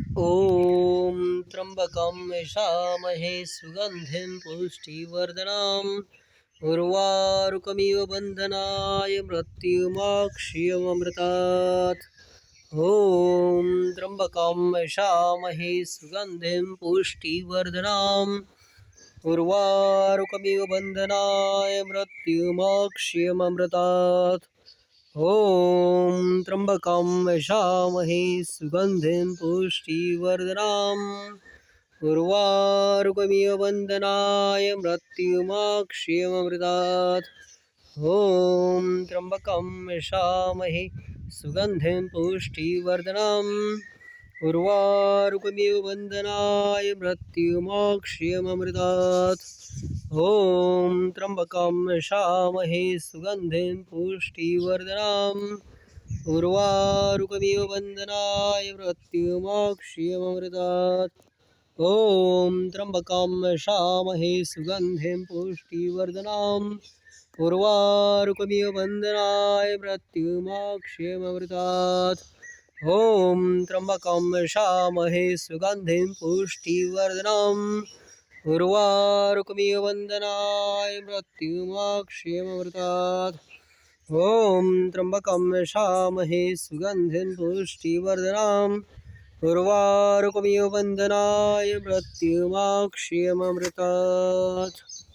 ॐ त्र्यम्बकं यशामहे सुगन्धिं पुष्टिवर्धनम् उर्वारुकमिव बन्धनाय मृत्युमोक्षयममृतात्। ॐ त्र्यम्बकं यशामहे सुगन्धिं पुष्टिवर्धनम् उर्वारुकमिव बन्धनाय मृत्युमोक्षयममृतात्। ॐ त्र्यम्बकं यशामहे सुगन्धिं पुष्टिवर्धनम् उर्वारुकमिव बन्धनाय मृत्युमोक्षयममृतात्। ॐ त्र्यम्बकं यशामहे सुगन्धिं पुष्टिवर्धनम् उर्वारुकमिव बन्धनाय मृत्युमोक्षयममृतात्। ॐ त्र्यम्बकं यशामहे सुगन्धिं पुष्टिवर्धनम् उर्वारुकमिव बन्धनाय मृत्युमोक्षयममृतात्। ॐ त्र्यम्बकं यशामहे सुगन्धिं पुष्टिवर्धनम् उर्वारुकमिव बन्धनाय मृत्युमोक्षयममृतात्। ॐ त्र्यम्बकं यशामहे सुगन्धिं पुष्टिवर्धनम् उर्वारुकमिव बन्धनाय मृत्युमोक्षयममृतात्। ॐ त्र्यम्बकं यशामहे सुगन्धिं पुष्टिवर्धनम् उर्वारुकमिव बन्धनाय मृत्युमोक्षयममृतात्।